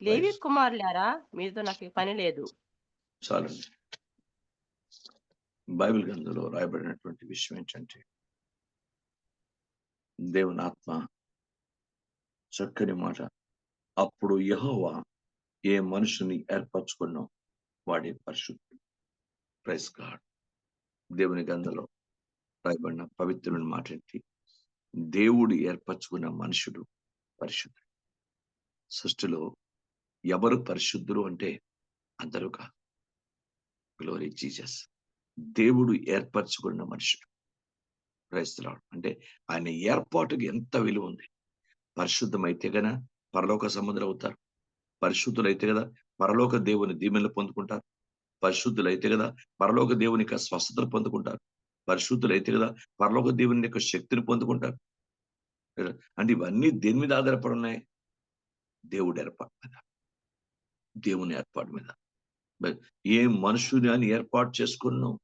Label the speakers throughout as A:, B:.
A: లేవి
B: right.
A: కుమారులారా, మీతో నాకు పని లేదు.
B: చాలండి. బైబిల్ గ్రంథంలో రాయబడినటువంటి విషయం ఏంటంటే, దేవుని ఆత్మ చక్కని మాట. అప్పుడు యెహోవా ఏ మనుషుని ఏర్పరచుకున్నో వాడే పరిశుద్ధుడు. Praise God. దేవుని గ్రంథంలో రాయబడిన పవిత్రమైన మాట ఏంటి? దేవుడు ఏర్పరచుకున్న మనుషుడు పరిశుద్ధుడు. సృష్టిలో ఎవరు పరిశుద్ధులు అంటే అందరూ కాదు. Glory Jesus. దేవుడు ఏర్పరచుకున్న మనుషుడు. Praise the Lord. అంటే ఆయన ఏర్పాటుకి ఎంత విలువ ఉంది. పరిశుద్ధమైతే గన పరలోక సంబంధులు అవుతారు. పరిశుద్ధులైతే కదా పరలోక దేవుని దీవెనలు పొందుకుంటారు. పరిశుద్ధులైతే కదా పరలోక దేవుని యొక్క స్వస్థతలు పొందుకుంటారు. పరిశుద్ధులైతే కదా పరలోక దేవుని యొక్క శక్తిని పొందుకుంటారు. అంటే ఇవన్నీ దేని మీద ఆధారపడి ఉన్నాయి? దేవుడి ఏర్పాటు మీద, దేవుని ఏర్పాటు మీద. మరి ఏ మనుషుని అని ఏర్పాటు చేసుకున్నావు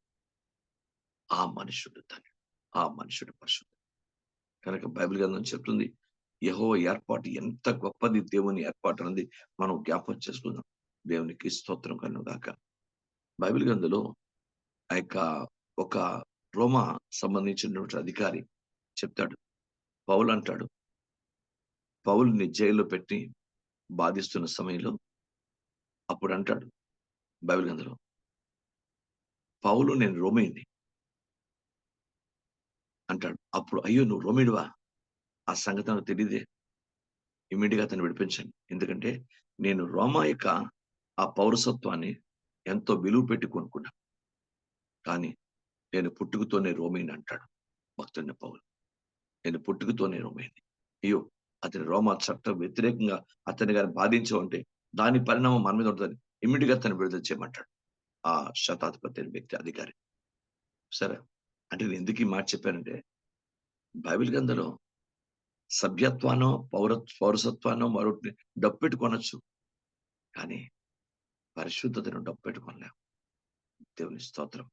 B: ఆ మనుషుడు తను, ఆ మనుషుడు పరిశుద్ధుడు. కనుక బైబిల్ గ్రంథం చెప్తుంది యెహోవా ఏర్పాటు ఎంత గొప్పది, దేవుని ఏర్పాటు అనేది మనం జ్ఞాపకం చేసుకుందాం. దేవునికి స్తోత్రం కలుగును గాక. బైబిల్ గ్రంథంలో ఆ యొక్క ఒక రోమా సంబంధించినటువంటి అధికారి చెప్తాడు. పౌలు అంటాడు, పౌలుని జైల్లో పెట్టి బాధిస్తున్న సమయంలో అప్పుడు అంటాడు బైబిల్ గ్రంథంలో, పౌలు నేను రోమీయుని అంటాడు. అప్పుడు అయ్యో నువ్వు రోమీయుడివా? ఆ సంగతి నాకు తెలియదే. ఇమ్మీడియట్ గా అతను విడిపించండి. ఎందుకంటే నేను రోమా యొక్క ఆ పౌరసత్వాన్ని ఎంతో విలువ పెట్టి కొనుక్కున్నా. కానీ నేను పుట్టుకతోనే రోమీని అంటాడు భక్తుడిని పౌలు. నేను పుట్టుకతోనే రోమీని. అయ్యో అతని రోమా చట్టం వ్యతిరేకంగా అతన్ని గాని బాధించమంటే దాని పరిణామం మన మీద ఉంటుంది. ఇమ్మీడియట్ గా అతను విడుదల చేయమంటాడు ఆ శతాధిపతి అనే వ్యక్తి అధికారి. సరే, అంటే నేను ఎందుకు ఈ మాట చెప్పానంటే బైబిల్ గ్రంథంలో సభ్యత్వానో పౌరసత్వానో మరొకటి డబ్బు పెట్టుకొనొచ్చు. కానీ పరిశుద్ధతను డబ్బు పెట్టుకోలేము. దేవుని స్తోత్రం.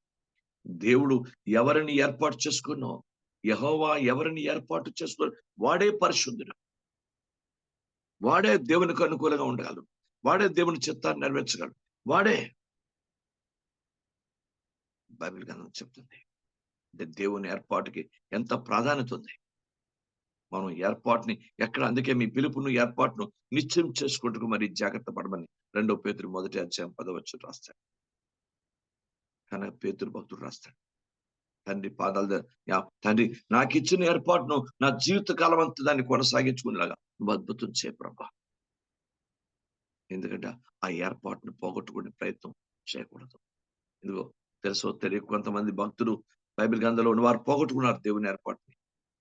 B: దేవుడు ఎవరిని ఏర్పాటు చేసుకున్నో, యెహోవా ఎవరిని ఏర్పాటు చేసుకున్న వాడే పరిశుద్ధుడు. వాడే దేవునికి అనుకూలంగా ఉండగలడు. వాడే దేవుని చిత్తాన్ని నెరవేర్చగలడు. వాడే బైబిల్ గ్రంథం చెప్తుంది. అంటే దేవుని ఏర్పాటుకి ఎంత ప్రాధాన్యత ఉంది. మనం ఏర్పాటుని ఎక్కడ, అందుకే మీ పిలుపును ఏర్పాటును నిశ్చయం చేసుకుంటూ మరి జాగ్రత్త పడమని 2 పేతురు 1:10 రాస్తాడు. కనుక పేతురు భక్తుడు రాస్తాడు, తండ్రి పాదాల దగ్గర, తండ్రి నాకు ఇచ్చిన ఏర్పాటును నా జీవిత కాలం అంతా దాన్ని కొనసాగించుకునేలాగా నువ్వు అద్భుతం చేయ ప్రభా. ఎందుకంటే ఆ ఏర్పాటును పోగొట్టుకునే ప్రయత్నం చేయకూడదు. ఇదిగో తెలుసో తెలియక కొంతమంది భక్తులు బైబిల్ గ్రంథంలో ఉన్న వారు పోగొట్టుకున్నారు దేవుని ఏర్పాటుని.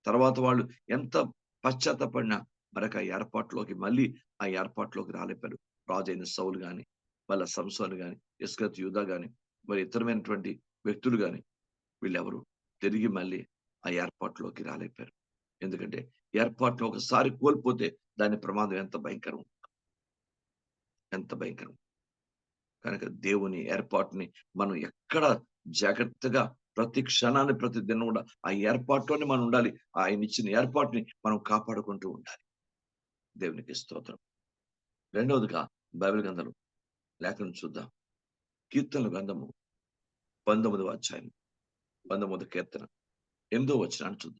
B: తర్వాత వాళ్ళు ఎంత పశ్చాత్తపడినా మరొక ఏర్పాటులోకి మళ్ళీ ఆ ఏర్పాటులోకి రాలేపారు. రాజైన సౌలు గాని, వాళ్ళ సంసోను గాని, ఇస్కరియోతు యూదా గాని, మరి ఇతరమైనటువంటి వ్యక్తులు గాని, వీళ్ళెవరు తిరిగి మళ్ళీ ఆ ఏర్పాటులోకి రాలేపారు. ఎందుకంటే ఏర్పాటులో ఒకసారి కోల్పోతే దాని ప్రమాదం ఎంత భయంకరం, ఎంత భయంకరం. కనుక దేవుని ఏర్పాటుని మనం ఎక్కడ జాగ్రత్తగా ప్రతి క్షణాన్ని ప్రతి దినం కూడా ఆ ఏర్పాటులోనే మనం ఉండాలి. ఆయన ఇచ్చిన ఏర్పాటుని మనం కాపాడుకుంటూ ఉండాలి. దేవునికి స్తోత్రం. రెండవదిగా బైబిల్ గ్రంథం లేఖనం చూద్దాం. కీర్తనల గ్రంథము 19వ అధ్యాయం 19వ కీర్తన 8వ వచనాన్ని చూద్దాం.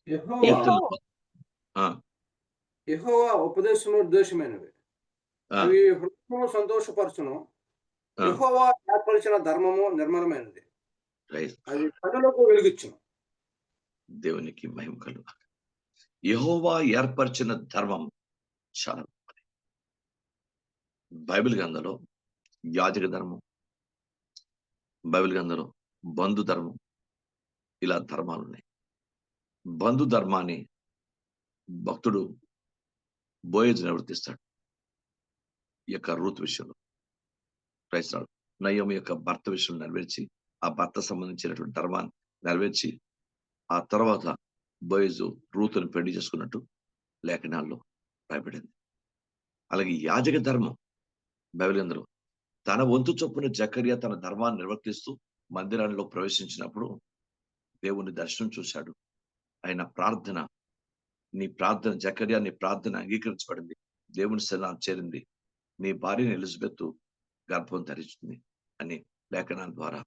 C: యెహోవా
B: కీర్తనలు ఆ,
C: యెహోవా ఉపదేశము నిర్దోషమైనవి,
B: ఆ,
C: అవి హృదయమును సంతోషపరచును.
B: ఆ,
C: యెహోవా ఏర్పరిచిన ధర్మము నిర్మలమైనది,
B: రైట్.
C: అది కన్నులకు వెలుగిచ్చును.
B: దేవునికి మహిమ కలుగుగాక. యెహోవా ఏర్పరిచిన ధర్మం చాలా గొప్పది. బైబిల్ గ్రంథంలో యాజక ధర్మం, బైబిల్ గ్రంథంలో బంధు ధర్మం, ఇలా ధర్మాలు ఉన్నాయి. బంధు ధర్మాన్ని భక్తుడు బోయజు నివర్తిస్తాడు ఈ యొక్క రూతు విషయంలో. క్రైస్తవుడు నయోమి యొక్క భర్త విషయం నెరవేర్చి ఆ భర్త సంబంధించినటువంటి ధర్మాన్ని నెరవేర్చి ఆ తర్వాత బోయజు రూతును పెళ్లి చేసుకున్నట్టు లేఖనాల్లో రాయబడింది. అలాగే యాజక ధర్మం బైబిల్ గ్రంథంలో తన వంతు చొప్పున జకర్యా తన ధర్మాన్ని నిర్వర్తిస్తూ మందిరాల్లో ప్రవేశించినప్పుడు దేవుని దర్శనం చూశాడు. ఆయన ప్రార్థన, నీ ప్రార్థన జకర్యా, నీ ప్రార్థన అంగీకరించబడింది, దేవుని సన్నిధానం చేరింది, నీ భార్యని ఎలిజబెత్ గర్భం ధరిస్తుంది అని లేఖనాల ద్వారా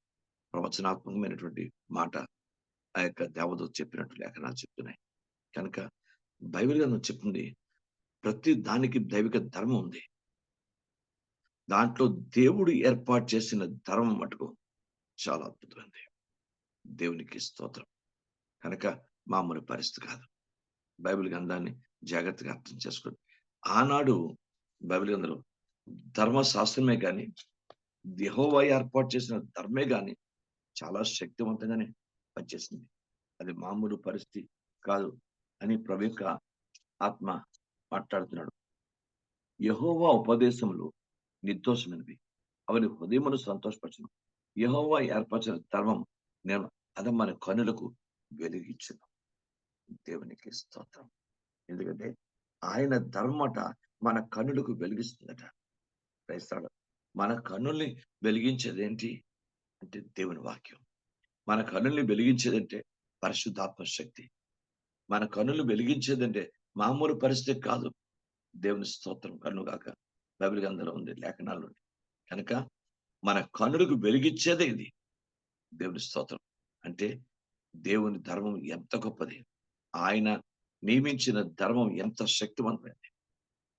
B: ప్రవచనాత్మకమైనటువంటి మాట ఆ యొక్క దేవదూత చెప్పినట్టు లేఖనాలు చెప్తున్నాయి. కనుక బైబిల్ గ్రంథం చెప్తుంది ప్రతి దానికి దైవిక ధర్మం ఉంది. దాంట్లో దేవుడు ఏర్పాటు చేసిన ధర్మం మటుకు చాలా అద్భుతమైంది. దేవునికి స్తోత్రం. కనుక మామూలు పరిస్థితి కాదు. బైబిల్ గ్రంథాన్ని జాగ్రత్తగా అర్థం చేసుకోండి. ఆనాడు బైబిల్ గ్రంథంలో ధర్మశాస్త్రమే కానీ, యెహోవా ఏర్పాటు చేసిన ధర్మే కానీ చాలా శక్తివంతంగానే పనిచేసింది. అది మామూలు పరిస్థితి కాదు అని ప్రభు యొక్క ఆత్మ మాట్లాడుతున్నాడు. యెహోవా ఉపదేశములు నిర్దోషమైనవి, అవని హృదయమును సంతోషపరచును. యెహోవా ఏర్పరిచిన ధర్మం నేను అది మన కనులకు వెలిగించును. దేవునికి స్తోత్రం. ఎందుకంటే ఆయన ధర్మట మన కన్నులకు వెలిగిస్తుందట. క్రైస్తవుడు మన కన్నుల్ని వెలిగించేది ఏంటి అంటే దేవుని వాక్యం. మన కన్నుల్ని వెలిగించేదంటే పరిశుద్ధాత్మ శక్తి. మన కన్నులు వెలిగించేదంటే మామూలు పరిస్థితి కాదు. దేవుని స్తోత్రం. కన్నుగాక బైబిల్ గ్రంథంలో ఉంది, లేఖనాలు ఉంది. కనుక మన కన్నులకు వెలిగించేదే ఇది. దేవుని స్తోత్రం. అంటే దేవుని ధర్మం ఎంత గొప్పది, ఆయన నియమించిన ధర్మం ఎంత శక్తివంతమైనది.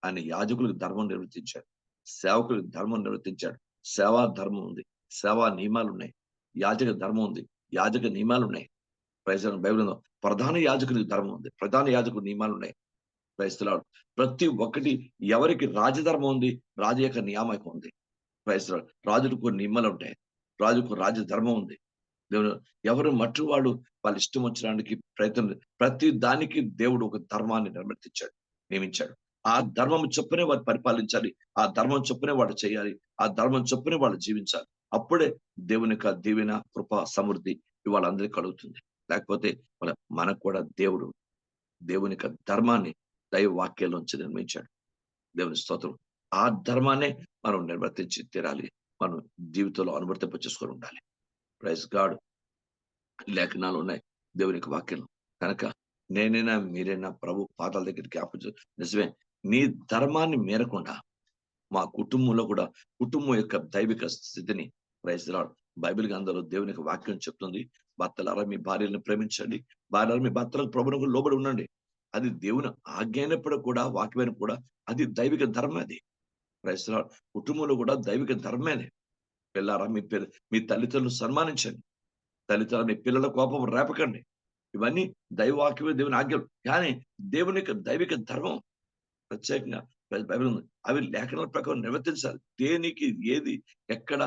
B: ఆయన యాజకులకు ధర్మం నిర్వర్తించాడు, సేవకులకు ధర్మం నిర్వర్తించాడు. సేవా ధర్మం ఉంది, సేవా నియమాలు ఉన్నాయి. యాజక ధర్మం ఉంది, యాజక నియమాలు ఉన్నాయి. క్రైస్తవ బైబిల్ ప్రధాన యాజకునికి ధర్మం ఉంది, ప్రధాన యాజకుల నియమాలు ఉన్నాయి. క్రైస్తవులు ప్రతి ఒక్కటి ఎవరికి రాజధర్మం ఉంది, రాజు యొక్క నియామకం ఉంది. క్రైస్తవులు రాజులకు కొన్ని నియమాలు ఉంటాయి, రాజుకు రాజధర్మం ఉంది. దేవుడు ఎవరు మట్టు వాడు వాళ్ళ ఇష్టం వచ్చడానికి ప్రయత్నం, ప్రతి దానికి దేవుడు ఒక ధర్మాన్ని నిర్వర్తించాడు, నియమించాడు. ఆ ధర్మం చొప్పునే వారు పరిపాలించాలి, ఆ ధర్మం చొప్పునే వాడు చేయాలి, ఆ ధర్మం చొప్పునే వాళ్ళు జీవించాలి. అప్పుడే దేవుని యొక్క దీవెన, కృప, సమృద్ధి ఇవాళ అందరికీ కలుగుతుంది. లేకపోతే మనకు కూడా దేవుని యొక్క ధర్మాన్ని దైవ వాక్యాల్లోంచి నిర్మించాడు. దేవుని స్తోత్రం. ఆ ధర్మాన్నే మనం నిర్వర్తించి తీరాలి, మనం జీవితంలో అనువర్తింప చేసుకొని ఉండాలి. Praise God. లేఖనాలు ఉన్నాయి దేవుని యొక్క వాక్యం. కనుక నేనైనా మీరైనా ప్రభు పాదాల దగ్గర జ్ఞాపకం, నిజమే నీ ధర్మాన్ని మేరకుండా మా కుటుంబంలో కూడా కుటుంబం యొక్క దైవిక స్థితిని ప్రైజ్ లార్డ్ బైబిల్ గ్రంథంలో దేవుని యొక్క వాక్యం చెప్తుంది. భర్తలారా మీ భార్యలను ప్రేమించండి, భార్యలు మీ భర్తలకు ప్రభువుకు లోబడి ఉండండి. అది దేవుని ఆజ్ఞ అయినప్పుడు కూడా, వాక్యమైన కూడా అది దైవిక ధర్మం. అది ప్రైజ్ లార్డ్ కుటుంబంలో కూడా దైవిక ధర్మేనే. పిల్లారా మీ తల్లిదండ్రులను సన్మానించండి, తల్లిదండ్రులు మీ పిల్లల కోపం రేపకండి. ఇవన్నీ దైవవాక్యమే, దేవుని ఆజ్ఞలు. కానీ దేవుని యొక్క దైవిక ధర్మం ప్రత్యేకంగా బైబిల్ ఉంది. అవి లేఖనాల ప్రకారం నిర్వర్తించాలి. దేనికి ఏది ఎక్కడ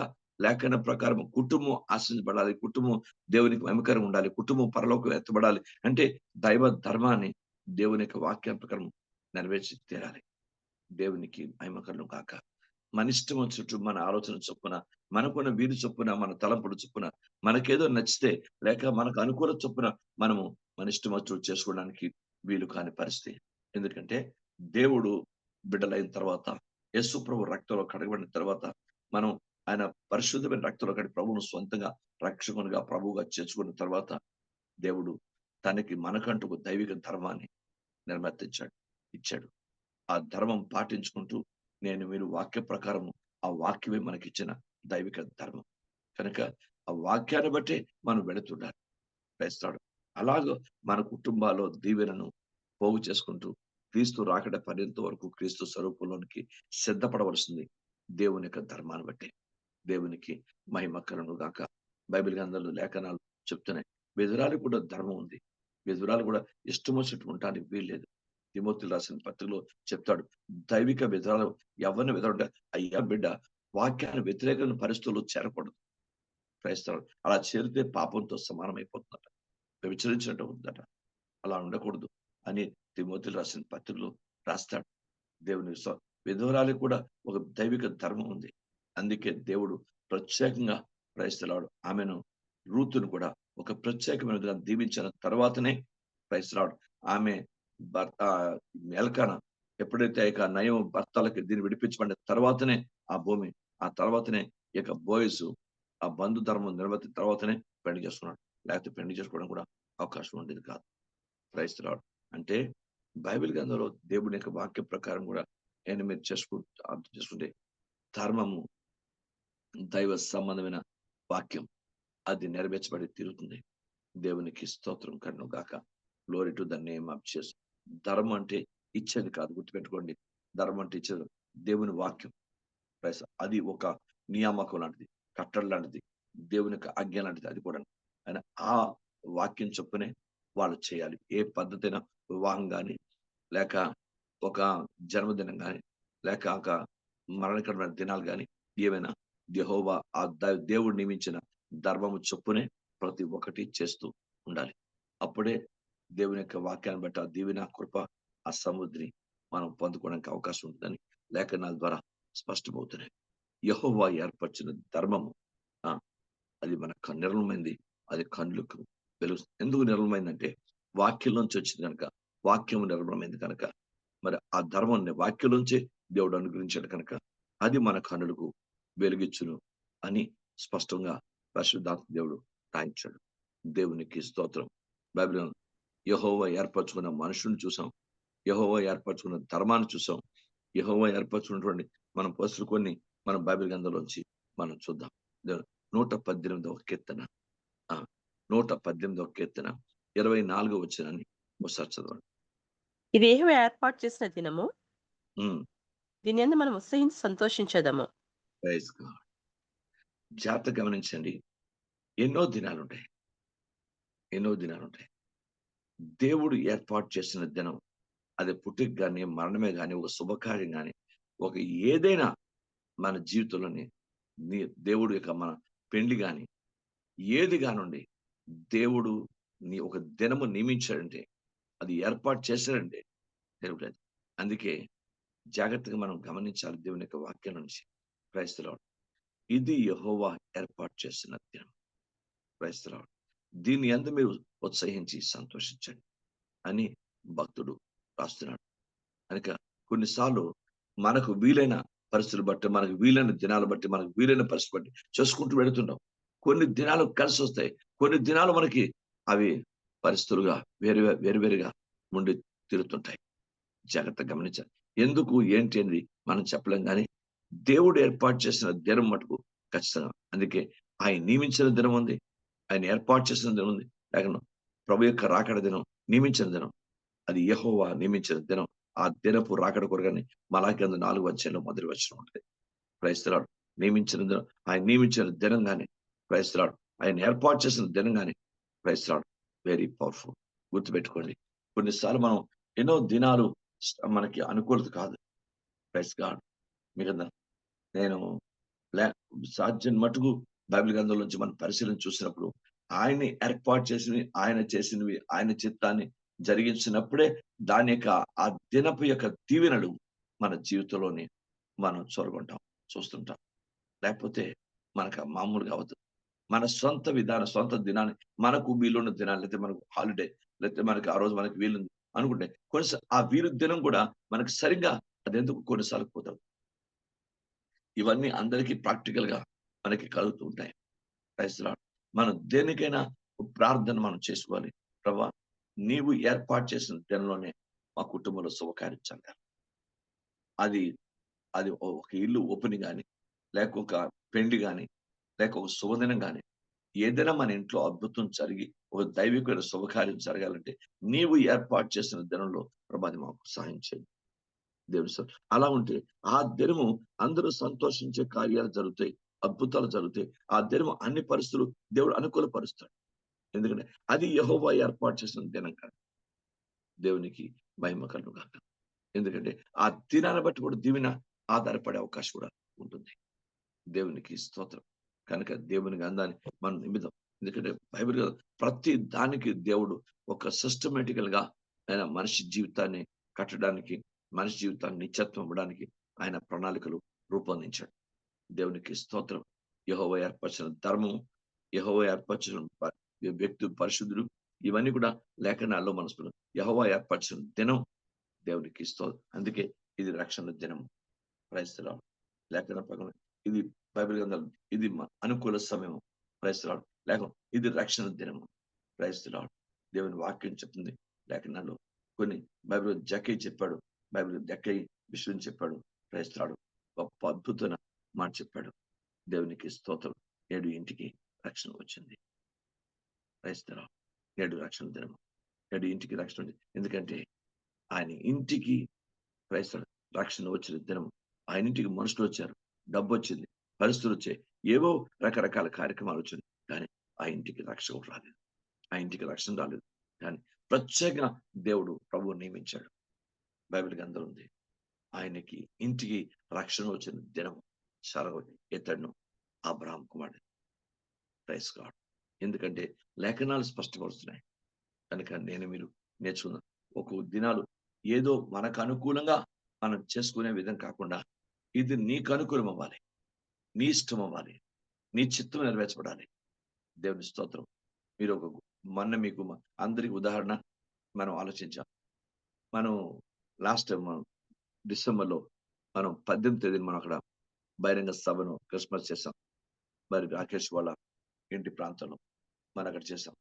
B: లేఖన ప్రకారం కుటుంబం ఆశ్రయించబడాలి, కుటుంబం దేవునికి మహిమకరంగా ఉండాలి, కుటుంబం పరలోకం ఎత్తబడాలి అంటే దైవ ధర్మాన్ని దేవుని యొక్క వాక్యం ప్రకారం నెరవేర్చి తీరాలి. దేవునికి మహిమకరం కాక మన ఇష్టం వచ్చినట్టు మన ఆలోచన చొప్పున, మనకున్న వీరి చొప్పున, మన తలంపుడు చొప్పున, మనకేదో నచ్చితే లేక మనకు అనుకూల చొప్పున మనము మన ఇష్టం వచ్చినట్టు చేసుకోవడానికి వీలు కాని పరిస్థితి. ఎందుకంటే దేవుడు బిడ్డలైన తర్వాత, యేసు ప్రభు రక్తంలో కడగబడిన తర్వాత, మనం ఆయన పరిశుద్ధమైన రక్తంలో కడిగి ప్రభువును సొంతంగా రక్షకునిగా ప్రభువుగా చేర్చుకున్న తర్వాత దేవుడు తనకి మనకంటూ ఒక దైవిక ధర్మాన్ని నిర్వర్తించాడు, ఇచ్చాడు. ఆ ధర్మం పాటించుకుంటూ నేను మీరు వాక్య ప్రకారము, ఆ వాక్యమే మనకిచ్చిన దైవిక ధర్మం. కనుక ఆ వాక్యాన్ని బట్టి మనం వెళుతుండాలి. వేస్తాడు. అలాగ మన కుటుంబాల్లో దీవెనను పోగు చేసుకుంటూ క్రీస్తు రాకడ పర్యంత వరకు క్రీస్తు స్వరూపంలోనికి సిద్ధపడవలసింది దేవుని యొక్క ధర్మాన్ని బట్టి. దేవునికి మహిమకరను గాక. బైబిల్ గ్రంథాలు లేఖనాలు చెప్తున్నాయి, విధురాలు కూడా ధర్మం ఉంది, విధురాలు కూడా ఇష్టం వచ్చినట్టు ఉండడానికి వీల్లేదు. తిమోతిలో రాసిన పత్రికలో చెప్తాడు, దైవిక విధురాలు ఎవరిని విధులంటే అయ్యా బిడ్డ వాక్యాన్ని వ్యతిరేకమైన పరిస్థితుల్లో చేరకూడదు. క్రైస్తవులు అలా చేరితే పాపంతో సమానమైపోతుందట, విచరించినట్టు ఉందట. అలా ఉండకూడదు అని తిమోతిలో రాసిన పత్రికలో రాస్తాడు. దేవుని విధవరాలకు కూడా ఒక దైవిక ధర్మం ఉంది. అందుకే దేవుడు ప్రత్యేకంగా క్రైస్తలాడు ఆమెను, రూతును కూడా ఒక ప్రత్యేకమైన విధంగా దీవించిన తర్వాతనే క్రైస్తలాడు ఆమె భర్త ఎల్కానా ఎప్పుడైతే ఇక నయం భర్తలకి దీన్ని విడిపించబడిన తర్వాతనే ఆ భూమి, ఆ తర్వాతనే ఇక బోయసు ఆ బంధు ధర్మం నిర్వర్తిన తర్వాతనే పెళ్లి చేసుకున్నాడు. లేకపోతే పెళ్లి చేసుకోవడం కూడా అవకాశం ఉండేది కాదు. Praise the Lord. అంటే బైబిల్ గ్రంథంలో దేవుని యొక్క వాక్య ప్రకారం కూడా మీరు అర్థం చేసుకుంటే ధర్మము దైవ సంబంధమైన వాక్యం అది నెరవేర్చబడి తీరుతుంది. దేవునికి స్తోత్రం కన్ను గాక. Glory to the name of Jesus. ధర్మం అంటే ఇచ్చేది కాదు, గుర్తుపెట్టుకోండి. ధర్మం అంటే ఇచ్చేది దేవుని వాక్యం. అది ఒక నియామకం లాంటిది, కట్టడి లాంటిది, దేవుని యొక్క ఆజ్ఞ లాంటిది. అది కూడా ఆయన ఆ వాక్యం చొప్పునే వాళ్ళు చేయాలి. ఏ పద్ధతి అయినా, వివాహం కానీ, లేక ఒక జన్మదినం కానీ, లేక ఒక మరణకరమైన దినాలు కానీ, ఏమైనా యెహోవా ఆ దేవుడు నియమించిన ధర్మము చొప్పునే ప్రతి ఒక్కటి చేస్తూ ఉండాలి. అప్పుడే దేవుని యొక్క వాక్యాన్ని బట్టి ఆ దీవెన, కృప, ఆ సమృద్ధిని మనం పొందుకోవడానికి అవకాశం ఉంటుందని లేఖనాల ద్వారా స్పష్టమవుతున్నాయి. యెహోవా ఏర్పరిచిన ధర్మము అది మనకు నిర్మలమైంది. అది కన్నులకు వెలుగు. ఎందుకు నిర్మలమైందంటే వాక్యంలోంచి వచ్చింది కనుక, వాక్యం నిర్మలమైంది కనుక, మరి ఆ ధర్మాన్ని వాక్యంలోంచే దేవుడు అనుగ్రహించాడు కనుక అది మన కన్నులకు వెలుగిచ్చును అని స్పష్టంగా పరిశుద్ధాత్మ దేవుడు రాయించాడు. దేవునికి స్తోత్రం. బైబిల్ యెహోవా ఏర్పరచుకున్న మనుషుని చూసాం, యెహోవా ఏర్పరచుకున్న ధర్మాన్ని చూసాం, యెహోవా ఏర్పరచుకున్నటువంటి మనం పరిస్థితులు కొన్ని మనం బైబిల్ గ్రంథంలోంచి మనం చూద్దాం. 118వ కీర్తన 118వ కీర్తన 24వ వచనాన్ని ఒకసారి చదవండి.
A: ఇది యెహోవా ఏర్పాటు చేసిన దినము, దీని యందు మనం ఉత్సహించి సంతోషించదము.
B: Praise God. జాగ్రత్త గమనించండి. ఎన్నో దినాలుంటాయి. దేవుడు ఏర్పాటు చేసిన దినం, అది పుట్టుక కానీ, మరణమే కానీ, ఒక శుభకార్యం కానీ, ఒక ఏదైనా మన జీవితంలోని దేవుడు యొక్క మన పెండ్లి కానీ, ఏది కానుండి దేవుడు ఒక దినము నియమించాడంటే, అది ఏర్పాటు చేశాడంటే దేవుడు. అందుకే జాగ్రత్తగా మనం గమనించాలి దేవుని యొక్క వాక్యం నుంచి. Praise the Lord. ఇది యెహోవా ఏర్పాటు చేసిన దినం. Praise the Lord. దీన్ని యందు మీరు ఉత్సహించి సంతోషించండి అని భక్తుడు రాస్తున్నాడు. కనుక కొన్నిసార్లు మనకు వీలైన పరిస్థితులు బట్టి, మనకు వీలైన దినాలు బట్టి, మనకు వీలైన పరిస్థితి బట్టి చేసుకుంటూ వెళుతున్నాం. కొన్ని దినాలు కలిసి వస్తాయి, కొన్ని దినాలు మనకి అవి పరిస్థితులుగా వేరువేరుగా ఉండి తిరుగుతుంటాయి. జాగ్రత్తగా గమనించాలి. ఎందుకు ఏంటి అనేది మనం చెప్పలేం, కానీ దేవుడు ఏర్పాటు చేసిన దినం మటుకు ఖచ్చితంగా. అందుకే ఆయన నియమించిన దినం ఉంది, ఆయన ఏర్పాటు చేసిన దినం ఉంది, లేక ప్రభు యొక్క రాకడ దినం, నియమించిన దినం. అది యెహోవా నియమించిన దినం. ఆ దినపు రాకడ కొరగానే మలాకి గ్రంథం 4వ అధ్యాయంలో మొదటి వచనం ఉంటుంది. Praise the Lord. నియమించిన దినం, ఆయన నియమించిన దినం కానీ, ప్రైజ్ ది లార్డ్, ఆయన ఏర్పాటు చేసిన దినం కానీ, praise the Lord, very powerful. గుర్తుపెట్టుకోండి. కొన్నిసార్లు మనం ఎన్నో దినాలు మనకి అనుకూలత కాదు. Praise God. మీకు నేను సాధ్యం మటుకు బైబిల్ గ్రంథం నుంచి మనం పరిశీలన చూసినప్పుడు ఆయన్ని ఏర్పాటు చేసినవి, ఆయన చేసినవి, ఆయన చిత్తాన్ని జరిగించినప్పుడే దాని యొక్క ఆ దినపు యొక్క దీవెనలు మన జీవితంలోని మనం చూస్తుంటాం. లేకపోతే మనకు మామూలుగా అవుతుంది. మన సొంత విధానం, సొంత దినాన్ని, మనకు వీలున్న దినాలు, లేకపోతే మనకు హాలిడే, లేకపోతే మనకి ఆ రోజు మనకి వీలుంది అనుకుంటే కొన్నిసార్లు ఆ వీలు దినం కూడా మనకి సరిగ్గా అది ఎందుకు కొన్నిసార్లు పోతాం. ఇవన్నీ అందరికీ ప్రాక్టికల్ గా మనకి కలుగుతూ ఉంటాయి. Praise the Lord. మనం దేనికైనా ప్రార్థన మనం చేసుకోవాలి. ప్రభువా, నీవు ఏర్పాటు చేసిన దినంలోనే మా కుటుంబంలో శుభకార్యం జరగాలి. అది ఒక ఇల్లు ఓపెనింగ్ కానీ, లేక ఒక పెండ్లి కానీ, లేక ఒక శుభదినం కానీ, ఏదైనా మన ఇంట్లో అద్భుతం జరిగి ఒక దైవికమైన శుభకార్యం జరగాలంటే నీవు ఏర్పాటు చేసిన దినంలో ప్రభు మాకు సహాయం చేయండి. దేవుని సార్ అలా ఉంటే ఆ దినము అందరూ సంతోషించే కార్యాలు జరుగుతాయి, అద్భుతాలు జరుగుతాయి. ఆ దినము అన్ని పరిస్థితులు దేవుడు అనుకూలపరుస్తాడు. ఎందుకంటే అది యెహోవా ఏర్పాటు చేసిన దినం కాదు. దేవునికి మహిమ కలుగును గాక. ఎందుకంటే ఆ దినాన్ని బట్టి కూడా దీవెన ఆధారపడే అవకాశం కూడా ఉంటుంది. దేవునికి స్తోత్రం. కనుక దేవుని గ్రంథాన్ని మనం నిమిద్దాం. ఎందుకంటే బైబిల్ ప్రతి దానికి దేవుడు ఒక సిస్టమేటికల్ గా ఆయన మనిషి జీవితాన్ని కట్టడానికి, మనిషి జీవితాన్ని నిత్యత్వం ఇవ్వడానికి ఆయన ప్రణాళికలు రూపొందించాడు. దేవునికి స్తోత్రం. యెహోవా ఏర్పరిచిన ధర్మం, యెహోవా ఏర్పరిచిన వ్యక్తి పరిశుద్ధుడు, ఇవన్నీ కూడా లేఖనాల్లో మనసుకున్నాం. యెహోవా ఏర్పరిచిన దినం దేవునికి స్తోత్రం. అందుకే ఇది రక్షణ దినం. Praise the Lord. లేఖన ప్రకారం ఇది బైబిల్ గ్రంథం, ఇది అనుకూల సమయం. Praise the Lord. లేక ఇది రక్షణ దినము. Praise the Lord. దేవుని వాక్యం చెప్తుంది లేఖనాలు కొన్ని బైబిల్ జక్కై చెప్పాడు, బైబిల్ జక్కై విషయం చెప్పాడు, క్రైస్తవుడు గొప్ప అద్భుతమైన మాట చెప్పాడు. దేవునికి స్తోత్రం. నేడు ఇంటికి రక్షణ వచ్చింది. క్రైస్తవ నేడు రక్షణ దినం, నేడు ఇంటికి రక్షణ ఉంది. ఎందుకంటే ఆయన ఇంటికి క్రైస్తవ రక్షణ వచ్చిన దినం. ఆయన ఇంటికి మనుషులు వచ్చారు, డబ్బు వచ్చింది, పరిస్థితులు వచ్చాయి, ఏవో రకరకాల కార్యక్రమాలు వచ్చింది, కానీ ఆ ఇంటికి రక్షణ రాలేదు, ఆ ఇంటికి రక్షణ రాలేదు. కానీ ప్రత్యేకంగా దేవుడు ప్రభువు నియమించాడు. బైబిల్ గ్రంథం ఉంది, ఆయనకి ఇంటికి రక్షణ వచ్చిన దినం సరవ ఇతడును అబ్రహాం కుమారుడు. Praise God. ఎందుకంటే లేఖనాలు స్పష్టపరుస్తున్నాయి. కనుక నేను మీరు నేర్చుకుందాం. ఒక దినాలు ఏదో మనకు అనుకూలంగా మనం చేసుకునే విధం కాకుండా, ఇది నీకు అనుకూలం అవ్వాలి, నీ ఇష్టం అవ్వాలి, నీ చిత్తం నెరవేర్చబడాలి. దేవుని స్తోత్రం. మీరు ఒక మొన్న మీకు అందరికి ఉదాహరణ మనం ఆలోచించాం. మనం లాస్ట్ టైం డిసెంబర్లో మనం 18వ తేదీన మనం అక్కడ బహిరంగ సభను క్రిస్మస్ చేసాం. మరి రాకేష్ వాళ్ళ ఇంటి ప్రాంతంలో మనం అక్కడ చేసాం.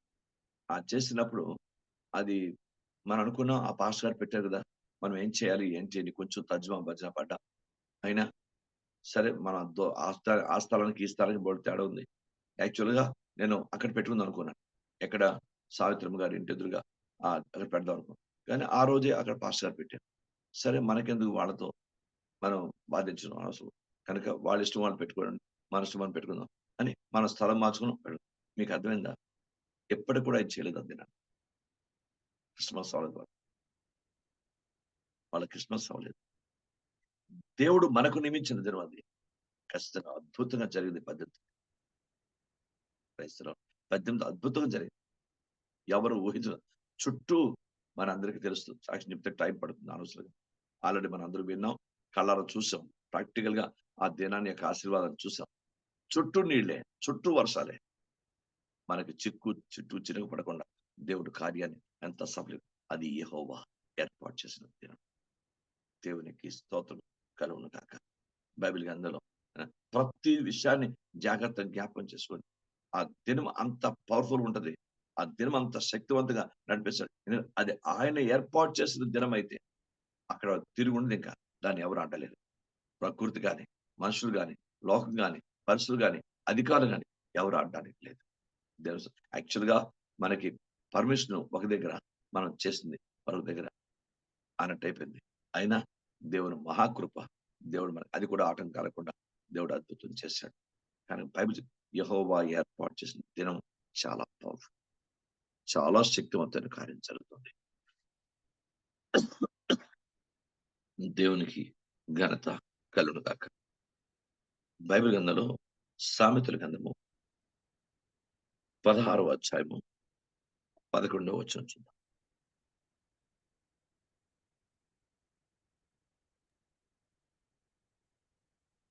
B: ఆ చేసినప్పుడు అది మనం అనుకున్నాం, ఆ పాస్టర్ గారు పెట్టారు కదా, మనం ఏం చేయాలి ఏంటి అని కొంచెం తర్జుమా భర్జన పడ్డా. అయినా సరే, మన ఆ స్థలానికి ఈ స్థలానికి బోర్డు తేడా ఉంది. యాక్చువల్గా నేను అక్కడ పెట్టుకుందాం అనుకున్నాను, ఎక్కడ సావిత్రమ్మ గారి ఇంటి ఎదురుగా అక్కడ పెడదాం అనుకున్నాను. కానీ ఆ రోజే అక్కడ పాస్టర్ గారు పెట్టారు. సరే, మనకెందుకు వాళ్ళతో మనం బాధించడం అవసరం, కనుక వాళ్ళ ఇష్టం వాళ్ళు పెట్టుకోండి, మన ఇష్టం మనం పెట్టుకుందాం అని మన స్థలం మార్చుకున్నాం. మీకు అర్థమైందా? ఎప్పటికి కూడా ఆయన చేయలేదు. అది క్రిస్మస్ అవ్వలేదు, వాళ్ళ క్రిస్మస్ అవ్వలేదు. దేవుడు మనకు నియమించిన దినం అది. ఖచ్చితంగా అద్భుతంగా జరిగింది. 18 అద్భుతంగా జరిగింది. ఎవరు ఊహించిన చుట్టూ మనందరికీ తెలుస్తుంది. సాక్షి చెప్తే టైం పడుతుంది అనవసరంగా. ఆల్రెడీ మనం అందరూ విన్నాం, కళ్ళారా చూసాం, ప్రాక్టికల్ గా ఆ దినాన్ని యొక్క ఆశీర్వాదాన్ని చూసాం. చుట్టూ నీళ్లే, చుట్టూ వర్షాలే. మనకి చుట్టూ చిరుగు పడకుండా దేవుడు కార్యాన్ని ఎంత సఫలం. అది యెహోవా ఏర్పాటు చేసిన దినం. దేవునికి స్తోత్రం కలుగును కాక. బైబిల్ గ్రంథంలో ప్రతి విషయాన్ని జాగ్రత్తగా జ్ఞాపకం చేసుకోండి. ఆ దినం అంత పవర్ఫుల్ ఉంటది, ఆ దినం అంత శక్తివంతంగా నడిపిస్తాడు. అది ఆయన ఏర్పాటు చేసిన దినం అయితే అక్కడ తిరిగి ఉండదు. ఇంకా దాన్ని ఎవరు అంటలేరు. ప్రకృతి కానీ, మనుషులు కానీ, లోకం కానీ, పరిస్థితులు కానీ, అధికారులు కానీ ఎవరు అంటానికి లేదు. యాక్చువల్ గా మనకి పర్మిషన్ ఒక దగ్గర, మనం చేసింది మరొక దగ్గర అన్నట్టు అయిపోయింది. అయినా దేవుని మహాకృప, దేవుడు మనకి అది కూడా ఆటం కలగకుండా దేవుడు అద్భుతం చేశాడు. కానీ బైబిల్ యెహోవా ఏర్పాటు చేసిన దినం చాలా పవర్ఫుల్, చాలా శక్తివంతమైన కార్యం జరుగుతుంది. దేవునికి ఘనత కలుగును కాక. బైబిల్ గ్రంథంలో సామెతల గ్రంథము 16వ అధ్యాయము 11వ వచనం చూద్దాం.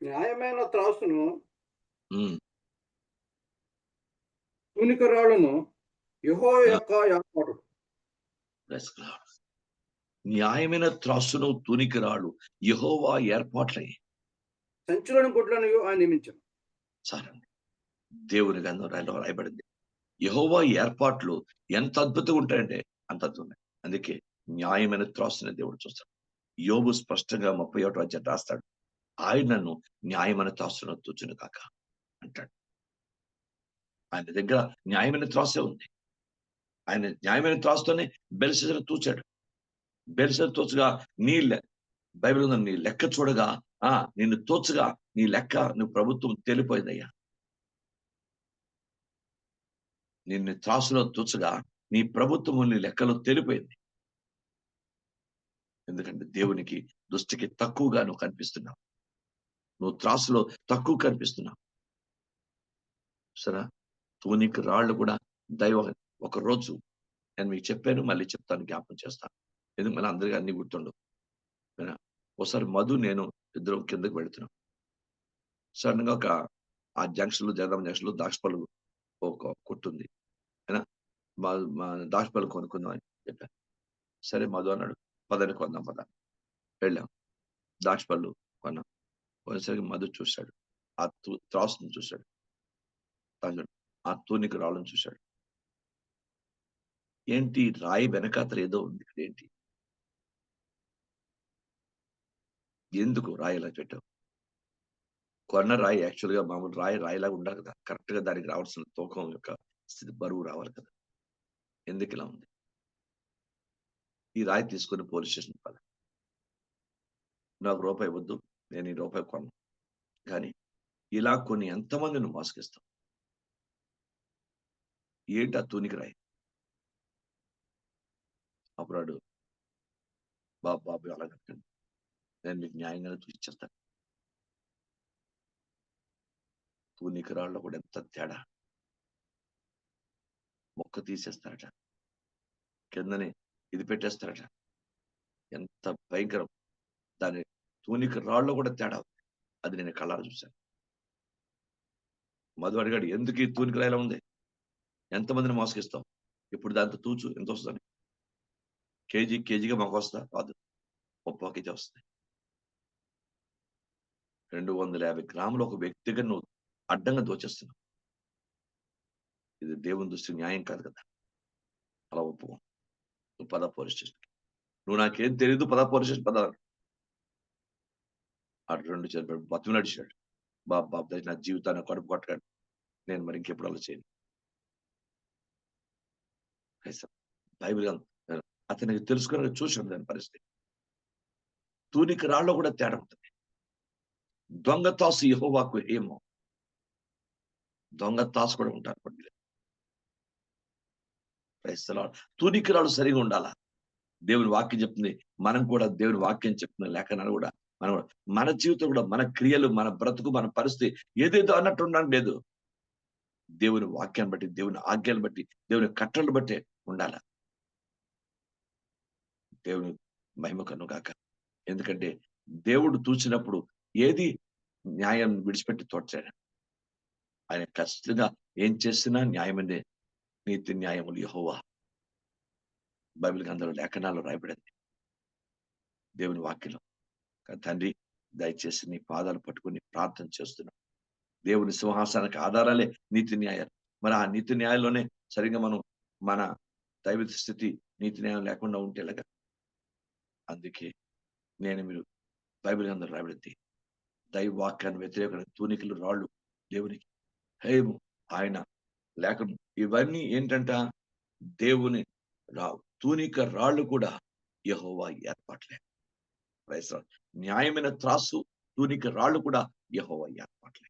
C: న్యాయమైన త్రాసును తూనికరాళ్ళను యెహోవా యొక్క ఏర్పాటు.
B: న్యాయమైన త్రాసును తూనికరాళ్ళు యెహోవా ఏర్పాట్లై
C: సంచులను గుడ్లను ఆయన నియమించాను.
B: సరే, దేవుని గ్రంథంలో రాయబడింది. యెహోవా ఏర్పాట్లు ఎంత అద్భుతంగా ఉంటాయంటే అంత అద్భుతం. అందుకే న్యాయమైన త్రాసుని దేవుడు చూస్తాడు. యోబు స్పష్టంగా 31వ అధ్యాయం రాస్తాడు, ఆయన నన్ను న్యాయమైన త్రాసును తూచును కాక అంటాడు. ఆయన దగ్గర న్యాయమైన త్రాసే ఉంది. ఆయన న్యాయమైన త్రాసుతోనే బెల్షస్సరు తూచాడు. బెల్షస్సరు తోచగా బైబిల్ ఉంది, నీ లెక్క చూడగా నిన్ను తోచగా నీ లెక్క, నువ్వు ప్రభుత్వం తేలిపోయిందయ్యా. నిన్ను త్రాసులో తూచగా నీ ప్రభుత్వము నీ లెక్కలో తేలిపోయింది. ఎందుకంటే దేవునికి దృష్టికి తక్కువగా నువ్వు కనిపిస్తున్నావు, నువ్వు త్రాసులో తక్కువ కనిపిస్తున్నావు. సరే, తూనికి రాళ్ళు కూడా దైవం. ఒక రోజు నేను మీకు చెప్పాను, మళ్ళీ చెప్తాను, జ్ఞాపకం చేస్తాను, ఎందుకు మళ్ళీ అందరికీ అన్ని గుర్తుండవు. ఒకసారి మధు నేను ఇద్దరు కిందకి వెళుతున్నాం. సడన్ గా ఆ జంక్షన్ లో, జగదాం జంక్షన్ లో దాక్షపల్లి ఒక కొట్టుంది, దాక్షపల్లి కొనుక్కుందాం అని చెప్పాను. సరే మధు అన్నాడు, పదని కొందాం పద. వెళ్ళాం, దాక్షపల్లి కొన్నాం. కొనేసరికి మధు చూశాడు, ఆ త్రాసును చూశాడు, ఆ తూనికి రాళ్ళను చూశాడు. ఏంటి రాయి వెనకాతల ఏదో ఉంది ఇక్కడ ఏంటి? ఎందుకు రాయి ఇలా పెట్టావు? కొన్న రాయి యాక్చువల్‌గా మామూలు రాయిలాగా ఉండాలి కదా! కరెక్ట్‌గా దానికి రావాల్సిన తూకం యొక్క బరువు రావాలి కదా! ఎందుకిలా ఉంది? ఈ రాయి తీసుకొని పోలీస్ స్టేషన్‌కి పద. నాకు రూపాయి వద్దు. నేను ఈ రూపాయి కొనను. కానీ ఇలా కొన్ని ఎంతమందిని నువ్వు మోసగిస్తావు? ఏంటి ఆ తూనికి రాయి? అప్పుడు వాడు బాబు అలా కట్టండి. నేను మీకు న్యాయంగానే ఇచ్చేస్తాను. తూనికి రాళ్ళలో కూడా ఎంత తేడా. మొక్క తీసేస్తారట. కిందనే ఇది పెట్టేస్తారట. ఎంత భయంకరం. దాని తూనికి రాళ్ళలో కూడా తేడా ఉంది. అది నేను కళ్ళారా చూశాను. మధు అడిగాడు, ఎందుకు ఈ తూనికి రాయి ఇలా ఉంది? ఎంతమందిని మోసగిస్తావు? ఇప్పుడు దాంతో తూచు ఎంత వస్తదని? కేజీగా మాకొస్తా? రాదు. 30 కేజీ వస్తుంది. 250 గ్రాములు ఒక వ్యక్తి దగ్గర నువ్వు అడ్డంగా దోచేస్తున్నావు. ఇది దేవుని దృష్టి న్యాయం కాదు కదా! అలా ఒప్పుకో. నువ్వు పద పోలీస్ స్టేషన్‌కి. నువ్వు నాకేం తెలీదు, పద పోలీస్ స్టేషన్ పద. ఆడు 2 చేతులు బతిమిలాడేశాడు. బాబు దయచేసి నా జీవితాన్ని కడుపు కొట్టకండి. నేను మరి ఇంకెప్పుడు అలా చేయను. బైబిల్ అతనికి తెలుసుకుని చూసాడు దాని పరిస్థితి. తూనికి రాళ్ళలో కూడా తేడా ఉంటుంది. దొంగ తాసు యెహోవాకు ఏమో. దొంగ తాసు కూడా ఉంటారు కొద్దిగా. తూనికి రాళ్ళు సరిగా ఉండాలా? దేవుని వాక్యం చెప్తుంది. మనం కూడా దేవుని వాక్యం చెప్తున్న లేఖనాలు కూడా మనం మన జీవితం కూడా మన క్రియలు, మన బ్రతుకు, మన పరిస్థితి ఏదేదో అన్నట్టు ఉండడం లేదు. దేవుని వాక్యాన్ని బట్టి, దేవుని ఆజ్ఞలు బట్టి, దేవుని కట్టలను బట్టి ఉండాల. దేవుని మహిమ కనుగాక. ఎందుకంటే దేవుడు చూసినప్పుడు ఏది న్యాయం విడిచిపెట్టి తోడ్చాడు. ఆయన ఖచ్చితంగా ఏం చేసినా న్యాయమనే. నీతి న్యాయములు యెహోవా. బైబిల్ గ్రంథంలో లేఖనాల్లో రాయబడింది. దేవుని వాక్యంలో. తండ్రి దయచేసి నీ పాదాలు పట్టుకుని ప్రార్థన చేస్తున్నాం. దేవుని సింహాసనానికి ఆధారాలే నీతి న్యాయాలు. మరి ఆ నీతి న్యాయాల్లోనే సరిగ్గా మనం మన దైవ స్థితి నీతి న్యాయం లేకుండా ఉంటే ఎలాగా? అందుకే మీరు బైబిల్ గ్రంథంలో రాయబడింది. దైవ వాక్యాన్ని వ్యతిరేకమైన తూనికలు రాళ్ళు దేవునికి హేము ఆయన లేఖనం ఇవన్నీ ఏంటంట? దేవుని తూనిక రాళ్ళు కూడా యెహోవా ఏర్పాట్లే. న్యాయమైన త్రాసు తూనిక రాళ్ళు కూడా యెహోవా ఏర్పాట్లే.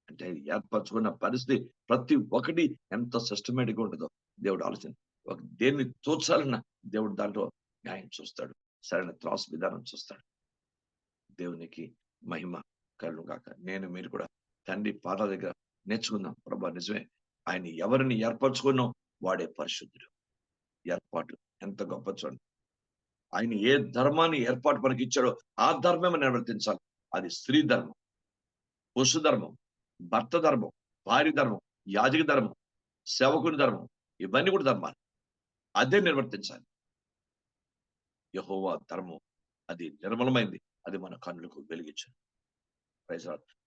B: అంటే ఏర్పరచుకున్న పరిస్థితి ప్రతి ఒక్కటి ఎంత సిస్టమేటిక్ గా ఉంటుందో దేవుడు ఆలోచన. దేన్ని తోచాలన్నా దేవుడు దాంట్లో న్యాయం చూస్తాడు. సరైన త్రాసు విధానం చూస్తాడు. దేవునికి మహిమ కలుగును గాక. మీరు కూడా తండ్రి పాదాల దగ్గర నేర్చుకుందాం. ప్రభా నిజమే, ఆయన ఎవరిని ఏర్పరచుకున్నాం వాడే పరిశుద్ధుడు. ఏర్పాటు ఎంత గొప్ప చూడండి. ఆయన ఏ ధర్మాన్ని ఏర్పాటు మనకి ఇచ్చాడో ఆ ధర్మం నిర్వర్తించాలి. అది స్త్రీ ధర్మం, పురుష ధర్మం, భర్త ధర్మం, భార్య ధర్మం, యాజక ధర్మం, సేవకుని ధర్మం, ఇవన్నీ కూడా ధర్మాలు. అదే నిర్వర్తించాలి. యెహోవా ధర్మం అది నిర్మలమైంది. అది మన కన్నులకు వెలిగించాలి.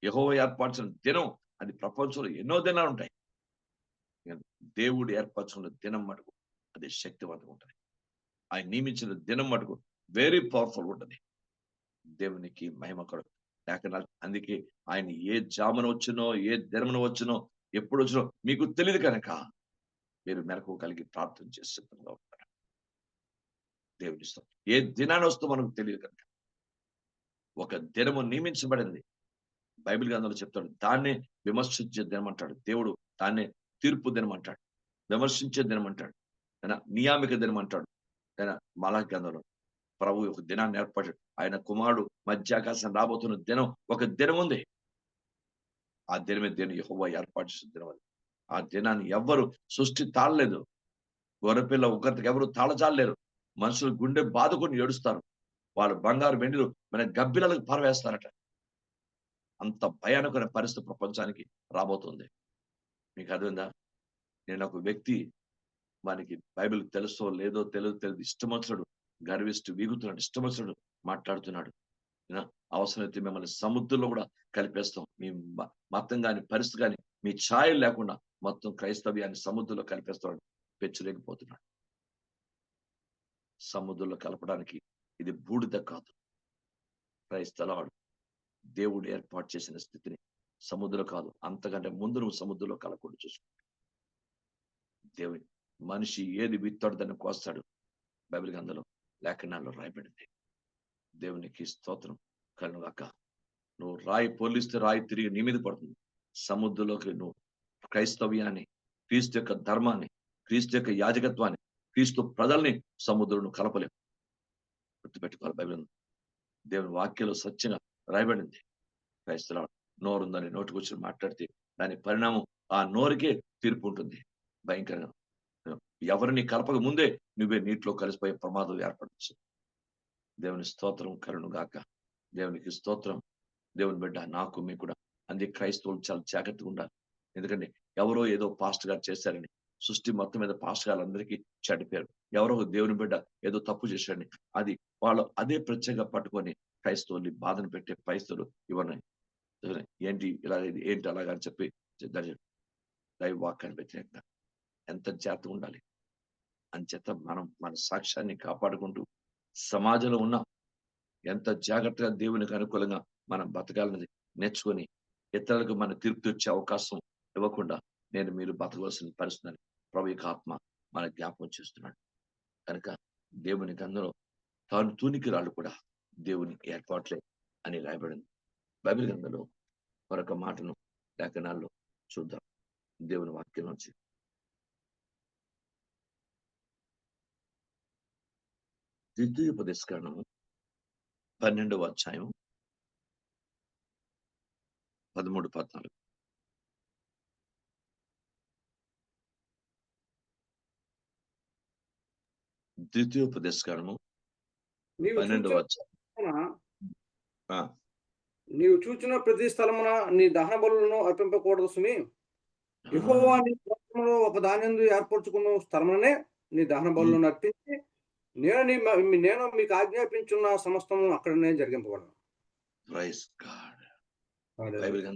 B: యెహోవా ఏర్పరచిన దినం అది ప్రపంచంలో ఎన్నో దినాలు ఉంటాయి. దేవుడు ఏర్పరచుకున్న దినం మటుకు అది శక్తివంతంగా ఉంటుంది. ఆయన నియమించిన దినం మటుకు వెరీ పవర్ఫుల్ ఉంటుంది. దేవునికి మహిమ కలుగు. లేఖనాలు అందుకే ఆయన ఏ జామున వచ్చినో, ఏ దినమున వచ్చినో, ఎప్పుడు వచ్చినో మీకు తెలియదు కనుక మీరు మెలకు కలిగి ప్రార్థన చేసి సిద్ధంగా ఉంటారు. దేవుని ఇష్టం. ఏ దినాన్ని వస్తుందో మనకు తెలియదు కనుక ఒక దినము నియమించబడింది. బైబిల్ గ్రంథంలో చెప్తాడు. దాన్నే విమర్శించే దినం అంటాడు. దేవుడు దాన్నే తీర్పు దినం అంటాడు. విమర్శించే దినం అంటాడు. నియామిక దినం అంటాడు. మలాకి గ్రంథంలో ప్రభు ఒక దినాన్ని ఏర్పడ్డాడు. ఆయన కుమారుడు మధ్యాకాశం రాబోతున్న దినం ఒక దినం ఉంది. ఆ దినమే దేవుని యెహోవా ఏర్పాటు చేసిన దినం అది. ఆ దినాన్ని ఎవ్వరు సృష్టి తాళలేదు. గొర్రెపిల్ల ఒకరికి ఎవరు తాళజాలలేరు. మనుషులు గుండె బాదుకొని ఏడుస్తారు. వాళ్ళు బంగారు వెండిలు మన గబ్బిలలకు పారవేస్తారట. అంత భయానకమైన పరిస్థితి ప్రపంచానికి రాబోతుంది. మీకు అర్థమైందా? నేను ఒక వ్యక్తి మనకి బైబిల్ తెలుసో లేదో తెలియదు ఇష్టమొచ్చాడు గర్విష్ఠు వీగుతున్నాడు, ఇష్టమొచ్చాడు మాట్లాడుతున్నాడు. అవసరమైతే మిమ్మల్ని సముద్రంలో కూడా కలిపేస్తాం. మీ మతం కానీ పరిస్థితి కానీ మీ ఛాయలు లేకుండా మొత్తం క్రైస్తవ్యాన్ని సముద్రంలో కలిపేస్తాడు. పెచ్చలేకపోతున్నాడు. సముద్రంలో కలపడానికి ఇది బూడిద కాదు. క్రైస్తలాడు దేవుడు ఏర్పాటు చేసిన స్థితిని సముద్రం కాదు, అంతకంటే ముందు నువ్వు సముద్రంలో కలపకుండా చూసుకో. దేవుని మనిషి ఏది విత్తాడు దాన్ని కోస్తాడు. బైబిల్ గ్రంథంలో లేఖనాల్లో రాయబడింది. దేవునికి స్తోత్రం కలుగాక. నువ్వు రాయి పొర్లిస్తే రాయి తిరిగి నీ మీద పడుతుంది. సముద్రంలోకి నువ్వు క్రైస్తవ్యాన్ని, క్రీస్తు యొక్క ధర్మాన్ని, క్రీస్తు యొక్క యాజకత్వాన్ని, క్రీస్తు ప్రజల్ని సముద్రం కలపలేవు. గుర్తుపెట్టుకోవాలి. బైబిల్ దేవుని వాక్యంలో సత్యంగా రాయబడింది. క్రైస్తవ నోరుందని నోటికి వచ్చి మాట్లాడితే దాని పరిణామం ఆ నోరుకే తీర్పు ఉంటుంది. భయంకరంగా ఎవరిని కలపక ముందే నువ్వే నీటిలో కలిసిపోయే ప్రమాదం ఏర్పడచ్చు. దేవుని స్తోత్రం కరుణు గాక. దేవునికి స్తోత్రం. దేవుని బిడ్డ నాకు మీకు కూడా అందుకే క్రైస్తవులు చాలా జాగ్రత్తగా ఉండాలి. ఎందుకంటే ఎవరో ఏదో పాస్టర్ గారు చేశారని సృష్టి మొత్తం మీద పాస్టర్ గారందరికీ చెడిపోయారు. ఎవరో దేవుని బిడ్డ ఏదో తప్పు చేశారని అది వాళ్ళు అదే ప్రత్యేకంగా పట్టుకొని క్రైస్తవుల్ని బాధను పెట్టే క్రైస్తవులు ఇవన్నీ ఏంటి ఇలా ఏంటి అలాగా అని చెప్పి దైవ వాక్యాన్ని వ్యతిరేకంగా ఎంత జాగ్రత్తగా ఉండాలి. అంచేత మనం మన సాక్ష్యాన్ని కాపాడుకుంటూ సమాజంలో ఉన్న ఎంత జాగ్రత్తగా దేవునికి అనుకూలంగా మనం బతకాలన్నది నేర్చుకొని ఇతరులకు మన తీర్పు వచ్చే అవకాశం ఇవ్వకుండా నేను మీరు బతకవలసిన పరిస్థితిని ప్రభు యొక్క ఆత్మ మన జ్ఞాపకం చేస్తున్నాడు. కనుక దేవుని గంధంలో తాను తూనికి రాళ్ళు కూడా దేవుని ఏర్పాట్లే అని రాయబడింది. బైబిల్ గ్రంథంలో మరొక మాటను లేఖనాల్లో చూద్దాం. దేవుని వాక్యం నుంచి ద్వితీయోపదేశకాండము 12వ అధ్యాయం 13-14. ద్వితీయోపదేశకాండము 12వ అధ్యాయం.
C: నీవు చూచిన ప్రతి స్థలమున నీ దహన బలులను అర్పింపకూడదు సుమి. యెహోవా నీ ప్రాంతంలో ఒక దానియందు ఏర్పరచుకున్న స్థలమునే నీ దహన బలులను అర్పించి నేను మీకు ఆజ్ఞాపించున్న సమస్తము అక్కడనే జరిగింపబడను.
B: Praise God. బైబిల్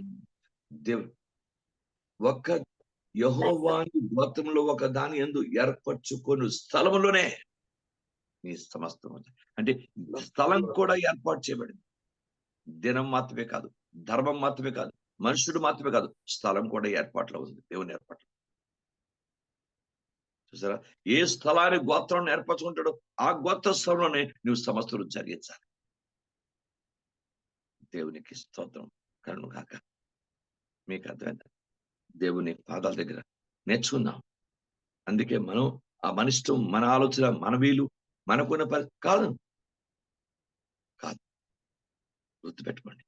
B: దేవుడు ఒక్క యెహోవాని గోత్రంలో ఒక దాని యందు ఏర్పరచుకొని స్థలములోనే నీ సమస్తం అంటే స్థలం కూడా ఏర్పాటు చేయబడింది. దినం మాత్రమే కాదు, ధర్మం మాత్రమే కాదు, మనుషుడు మాత్రమే కాదు, స్థలం కూడా ఏర్పాట్లో ఉంది. దేవుని ఏర్పాట్లు చూసారా? ఏ స్థలాన్ని గోత్రం ఏర్పరచుకుంటాడో ఆ గోత్ర స్థలంలోనే నువ్వు సమస్యలు జరిగించాలి. దేవునికి స్తోత్రం కరుణ కాక. మీకు అర్థమైంది? దేవుని పాదాల దగ్గర నేర్చుకుందాం. అందుకే మనం ఆ మనిష్టం, మన ఆలోచన, మన వీలు, మనకున్న కాదు కాదు. గుర్తుపెట్టుకోండి,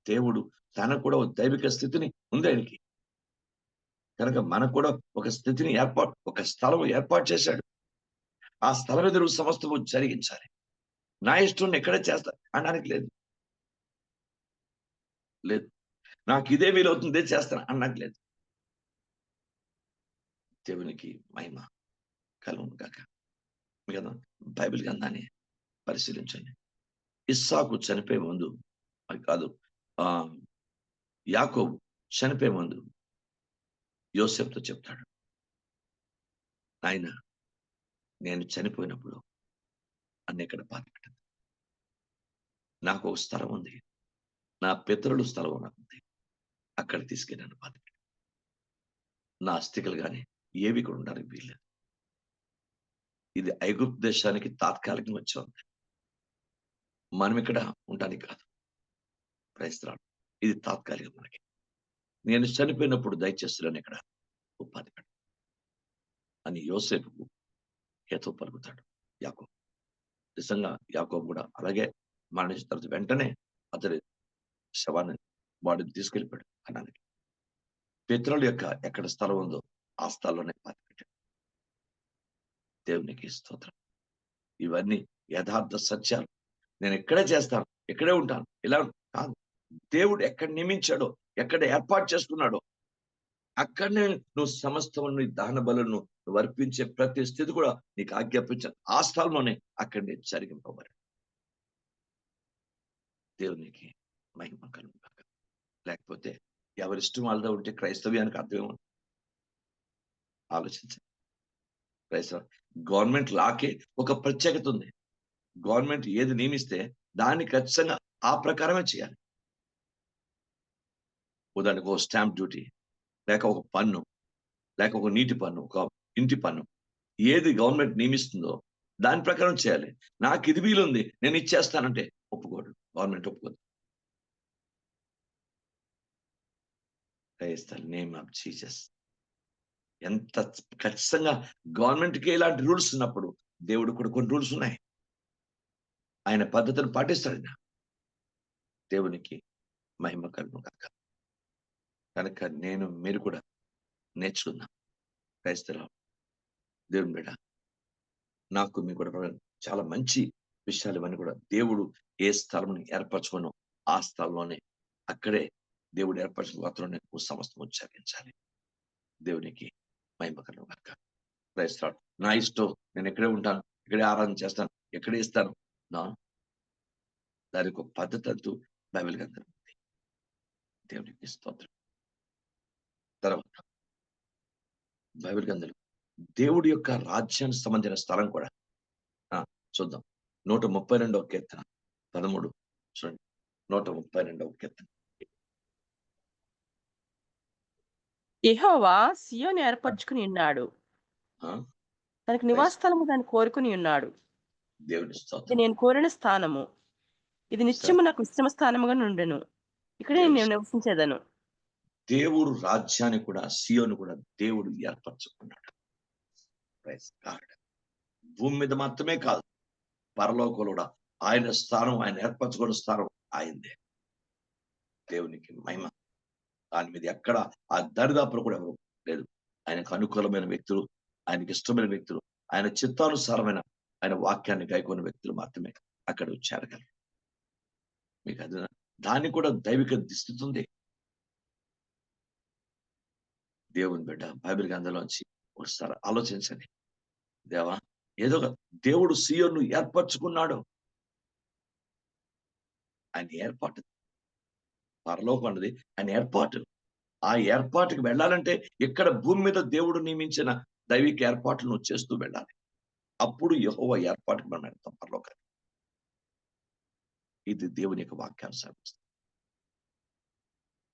B: దేవుడు తనకు కూడా ఒక దైవిక స్థితిని ఉంది ఆయనకి. కనుక మనకు కూడా ఒక స్థితిని ఒక స్థలం ఏర్పాటు చేశాడు. ఆ స్థలం మీద నువ్వు సమస్తము జరిగించాలి. నా ఇష్టం ఎక్కడే చేస్తా అనడానికి లేదు. నాకు ఇదే వీలవుతుందే చేస్తాను అన్నట్టు లేదు. దేవునికి మహిమ కలుగును గాక. కదా బైబిల్ గ్రంథాన్ని పరిశీలించండి. ఇస్సాకు చనిపోయే ముందు కాదు, యాకోబు చనిపోయే ముందు యోసేపుతో చెప్తాడు, ఆయన నేను చనిపోయినప్పుడు అన్ని ఇక్కడ పాతిపెట్టింది. నాకు ఒక స్థలం ఉంది, నా పితరుల స్థలం నాకుంది, అక్కడ తీసుకెళ్ళి నన్ను పాతిపెట్టి నా అస్థికలు కానీ ఏవి కూడా ఉండడానికి వీల్లేదు. ఇది ఐగుప్తు దేశానికి తాత్కాలికంగా వచ్చి ఉంది, మనం ఇక్కడ ఉండడానికి కాదు. క్రైస్తవులు ఇది తాత్కాలికం. మనకి నేను చనిపోయినప్పుడు దయచేస్తున్నాను ఇక్కడ ఉపాధి పెట్ట అని యోసేపుకు హేతు పలుకుతాడు యాకోబు. నిజంగా యాకోబు కూడా అలాగే మరణించిన తర్వాత వెంటనే అతడి శవాన్ని వాడిని తీసుకెళ్ళిపోయాడు అన్నానికి. పితరుల యొక్క ఎక్కడ స్థలం ఉందో ఆ స్థలంలోనే పాతి పెట్టాడు. దేవునికి స్తోత్రం. ఇవన్నీ యథార్థ సత్యాలు. నేను ఎక్కడే చేస్తాను, ఎక్కడే ఉంటాను, ఇలా కాదు. దేవుడు ఎక్కడ నియమించాడో, ఎక్కడ ఏర్పాటు చేసుకున్నాడో అక్కడనే నువ్వు సమస్తం దహన బలులను నువ్వు అర్పించే ప్రతి స్థితి కూడా నీకు ఆజ్ఞాపించాను. ఆ స్థలంలోనే అక్కడనే జరిగింపబడి. దేవునికి మహిమ కలుగుగాక. లేకపోతే ఎవరిష్టం వాళ్ళతో ఉంటే క్రైస్తవ్యానికి అర్థమేమో. ఆలోచించండి. గవర్నమెంట్ లాకే ఒక ప్రత్యేకత ఉంది. గవర్నమెంట్ ఏది నియమిస్తే దాన్ని ఖచ్చితంగా ఆ ప్రకారమే చేయాలి. ఉదాహరణకు ఒక స్టాంప్ డ్యూటీ, లేక ఒక పన్ను, లేక ఒక నీటి పన్ను, ఒక ఇంటి పన్ను, ఏది గవర్నమెంట్ నియమిస్తుందో దాని ప్రకారం చేయాలి. నాకు ఇది వీలుంది, నేను ఇచ్చేస్తానంటే ఒప్పుకోడు, గవర్నమెంట్ ఒప్పుకోదు. Name of Jesus. ఎంత ఖచ్చితంగా గవర్నమెంట్కి ఇలాంటి రూల్స్ ఉన్నప్పుడు దేవుడు కూడా కొన్ని రూల్స్ ఉన్నాయి. ఆయన పద్ధతులు పాటిస్తాడు. దేవునికి మహిమ కలుగును గాక. కనుక మీరు కూడా నేర్చుకుందాం. క్రైస్తవులు, దేవుని బిడ్డ, నాకు మీకు కూడా చాలా మంచి విషయాలు ఇవన్నీ కూడా దేవుడు ఏ స్థలంని ఏర్పరచుకునో ఆ స్థలంలోనే, అక్కడే దేవుడు ఏర్పరచిన వాతావరణం సమస్తం ఉచ్చారించాలి. దేవునికి మహిమ కలుగును గాక. క్రైస్తవులు, నా ఇష్టం, నేను ఎక్కడే ఉంటాను, ఇక్కడే ఆరాధన చేస్తాను, ఎక్కడే ఇస్తాను, దానికి ఒక పద్ధతి అంటూ బైబిల్ గ్రంథం ఉంది. దేవునికి స్తోత్రం. తర్వాత బైబిల్ గ్రంథంలో దేవుడి యొక్క రాజ్యానికి సంబంధించిన స్థలం కూడా చూద్దాం. 132వ కీర్తన 13 చూడండి. 132వ కీర్తన.
A: యెహోవా సియోను ఏర్పరచుకుని ఉన్నాడు, తనకు నివాస స్థలము దాన్ని కోరుకుని ఉన్నాడు.
B: దేవుని
A: ఇది
B: స్తోత్రం.
A: నేను కోరిన స్థానము, ఇది నిత్యము నాకు ఇష్టమ స్థానముగా నుండెను, ఇక్కడే నేను నివసించేదను.
B: దేవుడు రాజ్యాన్ని కూడా, సియోను కూడా దేవుడు ఏర్పరచుకున్నాడు. భూమి మీద మాత్రమే కాదు, పరలోకంలో కూడా ఆయన స్థానం, ఆయన ఏర్పరచుకున్న స్థానం ఆయనదే. దేవునికి మహిమ. దాని మీద ఎక్కడ ఆ దరిదాపులు కూడా ఎవరు లేదు. ఆయనకు అనుకూలమైన వ్యక్తులు, ఆయనకి ఇష్టమైన వ్యక్తులు, ఆయన చిత్తానుసారమైన ఆయన వాక్యాన్ని గైకొన్న వ్యక్తులు మాత్రమే అక్కడ చేరగలరు. మీకు అది దాన్ని కూడా దైవిక స్థితి ఉంది. దేవుని బిడ్డ, బైబిల్ గ్రంథంలోంచి ఒకసారి ఆలోచించండి. దేవా, ఏదో దేవుడు సియోను ఏర్పరచుకున్నాడు. ఆయన ఏర్పాటు, పరలోకం అన్నది ఆయన ఏర్పాటు. ఆ ఏర్పాటుకి వెళ్ళాలంటే ఇక్కడ భూమి మీద దేవుడు నియమించిన దైవిక ఏర్పాట్లు చేస్తూ వెళ్ళాలి. అప్పుడు యెహోవా ఏర్పాటుకు మనం వెళ్తాం పరలోకానికి. ఇది దేవుని యొక్క వాక్యానుసారం.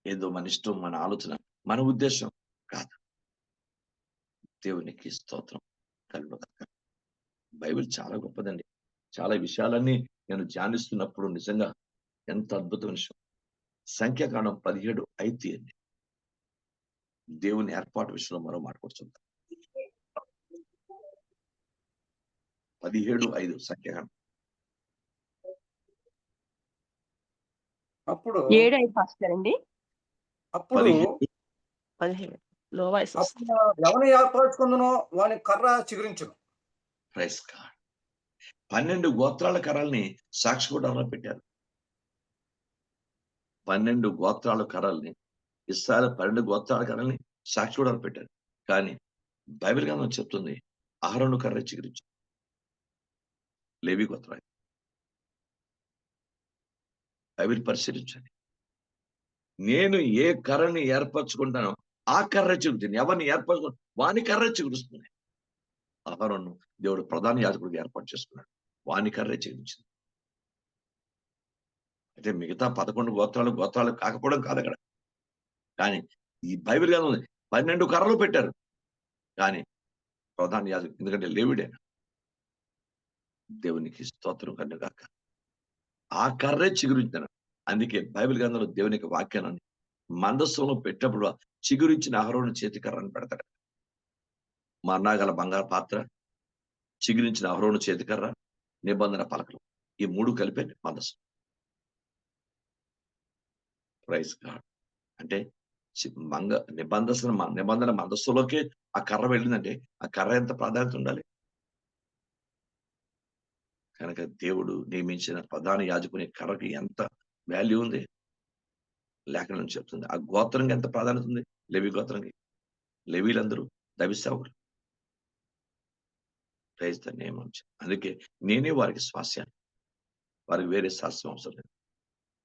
B: ఏదో మన ఇష్టం, మన ఆలోచన, మన ఉద్దేశం కాదు. దేవునికి స్తోత్రం కలుగును గాక. బైబిల్ చాలా గొప్పదండి. చాలా విషయాలన్నీ నేను ధ్యానిస్తున్నప్పుడు నిజంగా ఎంత అద్భుతమైన విషయం. సంఖ్యాకాండం 17:5 తీయండి. దేవుని ఏర్పాటు విషయంలో మరో మాట కూడా చూద్దాం. 17:5 సంఖ్యాకాండం.
C: అప్పుడు
A: 7:5 పాస్టర్ అండి.
C: అప్పుడు
A: 17 లో వాయిస్
C: అప్పుడు ఎవరిని ఏర్పరచుకుందునో వాని కర్ర చిగురించును.
B: Praise God. 12 గోత్రాల కర్రల్ని సాక్షిగుడారంలో పెట్టారు. 12 గోత్రాల కర్రల్ని, ఇశ్రాయేలు 12 గోత్రాల కర్రల్ని సాక్షిగుడారంలో పెట్టారు. కానీ బైబిల్ గ్రంథం చెప్తుంది అహరోను కర్ర చిగురించు. లేవి గోత్రం. బైబిల్ పరిశీలించండి. నేను ఏ కర్రని ఏర్పరచుకుంటానో ఆ కర్ర చిగురుతుంది. ఎవరిని ఏర్పరచుకుంటా వాని కర్ర చిగురుస్తుంది. అహరోను దేవుడు ప్రధాన యాజకుడిగా ఏర్పాటు చేసుకున్నాడు. వాని కర్రే చిగురించింది. అయితే మిగతా 11 గోత్రాలు కాకపోవడం కాదు అక్కడ. కానీ ఈ బైబిల్ గ్రంథం 12 కర్రలు పెట్టారు. కానీ ప్రధాన యాజకుడు, ఎందుకంటే లేవీడైనా. దేవునికి స్తోత్రం కలుగును గాక. ఆ కర్రే చిగురించాను. అందుకే బైబిల్ గ్రంథంలో దేవుని యొక్క వాక్యాన్ని మందస్సులో పెట్టినప్పుడు చిగురించిన అహరోను చేతి కర్రని పెడతాడు. మన్నాగల బంగారు పాత్ర, చిగురించిన అహరోను చేతి కర్ర, నిబంధన పలకలు, ఈ 3 కలిపే మందస్సు. Praise God. అంటే నిబంధన మందస్సులోకే ఆ కర్ర వెళ్ళిందంటే ఆ కర్ర ఎంత ప్రాధాన్యత ఉండాలి. కనుక దేవుడు నియమించిన ప్రధాన యాజకుని కర్రకి ఎంత వాల్యూ ఉంది లేఖనం చెప్తుంది. ఆ గోత్రంకి ఎంత ప్రాధాన్యత ఉంది. లేవి గోత్రంకి. లేవీలందరూ దైవ సేవకులు. Praise the name of Jesus. అందుకే నేనే వారికి స్వాస్యాన్ని, వారికి వేరే శాస్త్రం అవసరం లేదు.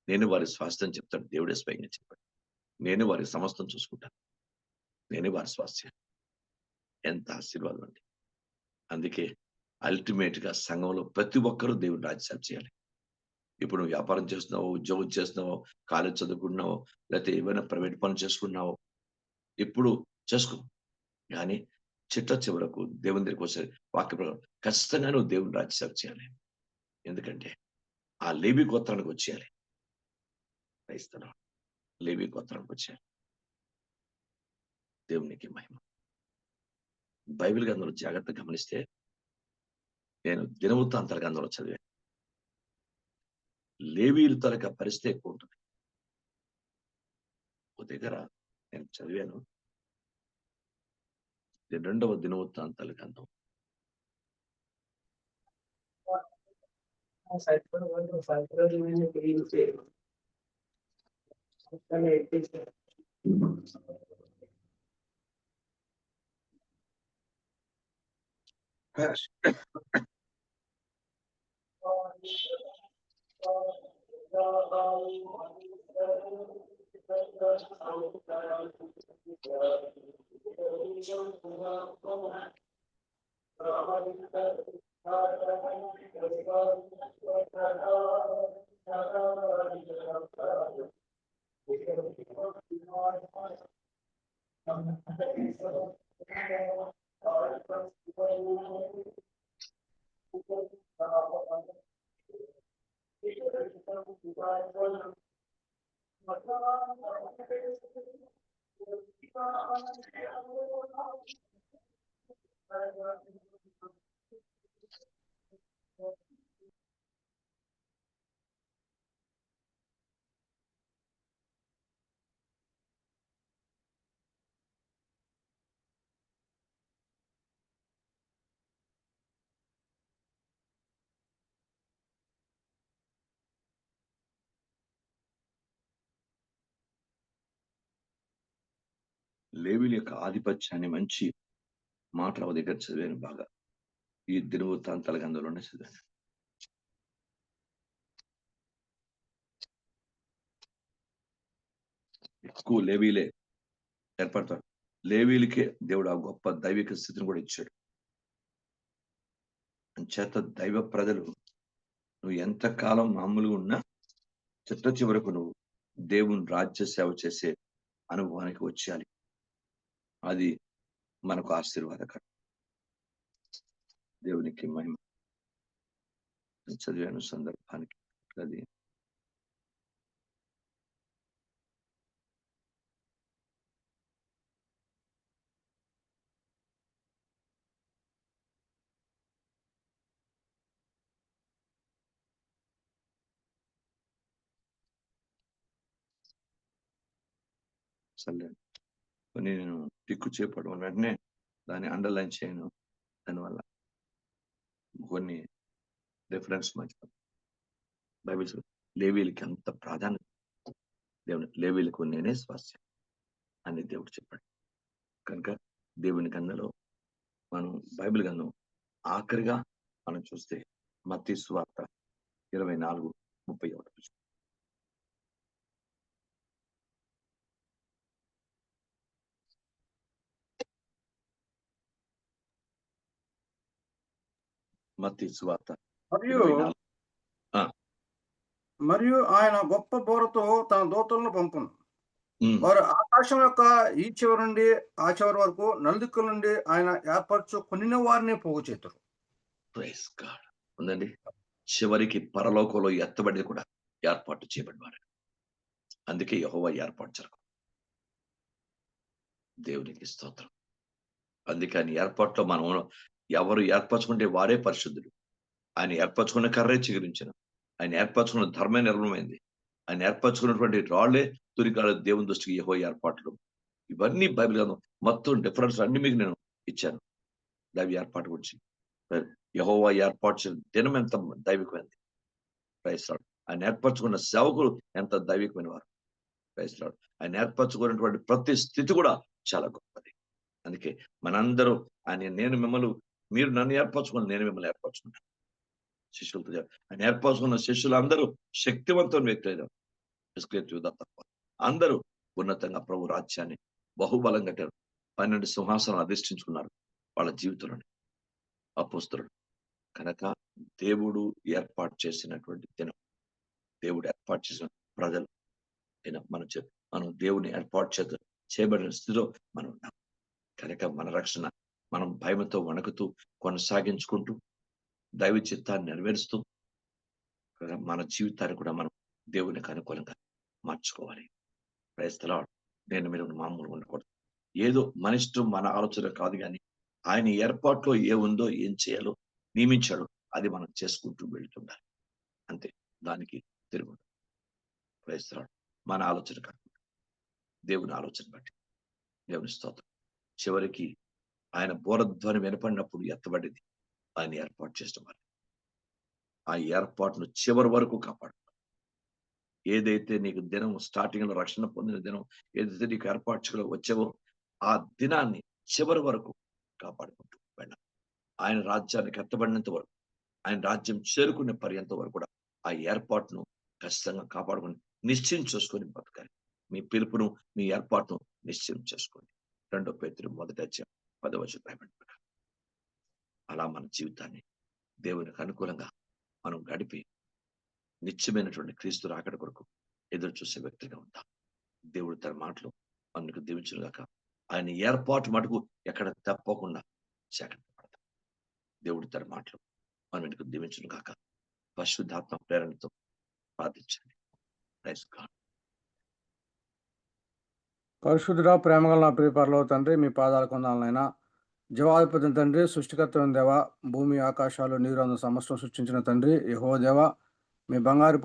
B: నేను వారి స్వాస్థ్యం చెప్తాడు. దేవుడే స్వయంగా చెప్పాడు. నేను వారి సమస్తం చూసుకుంటాను. నేనే వారి స్వాస్థ్యం. ఎంత ఆశీర్వాదం అండి. అందుకే అల్టిమేట్ గా సంఘంలో ప్రతి ఒక్కరూ దేవుని రాజ్యం చేయాలి. ఇప్పుడు నువ్వు వ్యాపారం చేస్తున్నావో, ఉద్యోగం చేస్తున్నావో, కాలేజ్ చదువుకుంటున్నావో, లేకపోతే ఏమైనా ప్రైవేట్ పనులు చేసుకుంటున్నావో, ఇప్పుడు చేసుకో. కానీ చిట్ట చివరకు దేవుని దగ్గరికి వచ్చే వాక్య ప్రకారం ఖచ్చితంగా నువ్వు దేవుని రాజ్యం చేయాలి. ఎందుకంటే ఆ లేవి గోత్రానికి వచ్చేయాలి. క్రైస్తవం లేవి గోత్రానికి వచ్చేయాలి. దేవునికి మహిమ. బైబిల్ గ్రంథంలో జాగ్రత్తగా గమనిస్తే, నేను దినవృత్తాంతాల గ్రంథంలో చదివాను. లేవీయుల తాలూకా పరిస్థితి ఎక్కువ ఉంటుంది. ఓ దగ్గర నేను చదివాను, 2వ దినవృత్తాంతాల గ్రంథం 'లేవీయుల యొక్క ఆధిపత్యాన్ని' మంచి మాటలు ఒక దగ్గర చదివాను బాగా. ఈ దినవృత్తాంతాల గ్రంథంలోనే చదివాను. ఎక్కువ లేవీలే ఏర్పడతారు. లేవీలకే దేవుడు ఆ గొప్ప దైవిక స్థితిని కూడా ఇచ్చాడు. అంచేత దైవ ప్రజలు నువ్వు ఎంత కాలం మామూలుగా ఉన్నా చిట్ట చివరకు నువ్వు దేవుని రాజ్య సేవ చేసే అనుభవానికి వచ్చేయాలి. అది మనకు ఆశీర్వాదకరం. దేవునికి మహిమ. చదివాను సందర్భానికి అది చదివాను. కొన్ని నేను టిక్కు చేపడం వెంటనే దాన్ని అండర్లైన్ చేయను. దానివల్ల కొన్ని రిఫరెన్స్ మర్చిపోతాను. బైబిల్ లేవీలకి అంత ప్రాధాన్యత. దేవుని లేవీలకు నేనే స్వాస్థ్యం అని దేవుడు చెప్పాడు. కనుక దేవుని గ్రంథంలో మనం బైబిల్ గ్రంథం ఆఖరిగా మనం చూస్తే మత్తయి సువార్త 24:31. మత్తయి సువార్త
C: మరియు
B: 24.
C: మరియు ఆయన గొప్ప బోరతో తన దూతలను పంపును.
B: ఉమ్,
C: వారు ఆకాశం యొక్క ఈ చివరి నుండి ఆ చివరి వరకు నలుదిక్కుల నుండి ఆయన ఏర్పరచుకొనిన వారిని పోగు చేతురు.
B: Praise God. ఉందండి, చివరికి పరలోకంలో ఎత్తబడి కూడా ఏర్పాటు చేయబడివారు. అందుకే యెహోవా ఏర్పాటు జరగదు. దేవునికి స్తోత్రం. అందుకే ఆయన ఏర్పాట్లో మనం ఎవరు ఏర్పరచుకుంటే వారే పరిశుద్ధుడు. ఆయన ఏర్పరచుకున్న కర్రే చిగురించిన. ఆయన ఏర్పరచుకున్న ధర్మే నిర్మలమైంది. ఆయన ఏర్పరచుకున్నటువంటి రాళ్లే తురికాడు దేవుని దృష్టికి యెహోవా ఏర్పాట్లు. ఇవన్నీ బైబిల్ గ్రంథం మొత్తం డిఫరెన్స్ అన్ని మీకు నేను ఇచ్చాను. దైవ ఏర్పాటు గురించి. యెహోవా ఏర్పాటు దినం ఎంత దైవికమైంది. Praise Lord. ఆయన ఏర్పరచుకున్న సేవకులు ఎంత దైవికమైన వారు. Praise Lord. ఆయన ఏర్పరచుకున్నటువంటి ప్రతి స్థితి కూడా చాలా గొప్పది. అందుకే మనందరూ నేను మిమ్మల్ని, మీరు నన్ను ఏర్పరచుకుని నేను మిమ్మల్ని ఏర్పరచుకుంటాను. శిష్యులతో ఆయన ఏర్పరచుకున్న శిష్యులందరూ శక్తివంతమైన వ్యక్తులైన తప్ప అందరూ ఉన్నతంగా ప్రభు రాజ్యాన్ని బహుబలం కట్టారు. 12 సింహాసనాలు అధిష్ఠించుకున్నారు. వాళ్ళ జీవితంలో అపోస్తలుడు. కనుక దేవుడు ఏర్పాటు చేసినటువంటి దినం, దేవుడు ఏర్పాటు చేసిన ప్రజలు మనం దేవుని ఏర్పాటు చేయబడిన స్థితిలో మనం ఉన్నాం. కనుక మన రక్షణ మనం భయంతో వణుకుతూ కొనసాగించుకుంటూ దైవ చిత్తాన్ని నెరవేరుస్తూ మన జీవితాన్ని కూడా మనం దేవునికి అనుకూలంగా మార్చుకోవాలి. క్రైస్తలాడు నేను మీరు మామూలుగా ఉండకూడదు. ఏదో మన ఇష్టం మన ఆలోచన కాదు, కానీ ఆయన ఏర్పాట్లో ఉందో ఏం చేయాలో నియమించాడు, అది మనం చేసుకుంటూ వెళ్తుండాలి. అంతే, దానికి తిరుగు. క్రైస్తలాడు మన ఆలోచన కాదు, దేవుని ఆలోచన బట్టి. దేవుని స్తోత్రం. చివరికి ఆయన బోరధ్వని వినపడినప్పుడు ఎత్తబడింది ఆయన ఏర్పాటు చేసిన వారు. ఆ ఏర్పాటును చివరి వరకు కాపాడు. ఏదైతే నీకు దినం స్టార్టింగ్ లో రక్షణ పొందిన దినం ఏదైతే నీకు ఏర్పాటు వచ్చావో ఆ దినాన్ని చివరి వరకు కాపాడుకుంటూ వెళ్ళాలి. ఆయన రాజ్యానికి ఎత్తబడినంత వరకు, ఆయన రాజ్యం చేరుకునే పర్యంత వరకు కూడా ఆ ఏర్పాటును ఖచ్చితంగా కాపాడుకుని నిశ్చయం చేసుకొని బతకాలి. మీ పిలుపును, మీ ఏర్పాటును నిశ్చయం చేసుకోండి. 2 పేతురు 1:10 అలా మన జీవితాన్ని దేవునికి అనుకూలంగా మనం గడిపి నిత్యమైనటువంటి క్రీస్తు రాకడ కొరకు ఎదురు చూసే వ్యక్తిగా ఉంటాం. దేవుడు తన మాటలు మనకు దీవించుగాక. ఆయన ఏర్పాటు మటుకు ఎక్కడ తప్పకుండా జాగ్రత్త పడతాం. దేవుడు తన మాటలు మనకు దీవించును గాక. పరిశుద్ధాత్మ ప్రేరణతో ప్రార్థించండి. Praise God.
C: పరిశుద్ధుడా, ప్రేమగల నా ప్రియ పరలోక తండ్రి, మీ పాదాల కొందాలనైనా. జీవాధిపతి తండ్రి, సృష్టికర్తమైన దేవ, భూమి ఆకాశాలు నీరు అందు సమస్తం సృష్టించిన తండ్రి యెహోవా దేవ, మీ బంగారు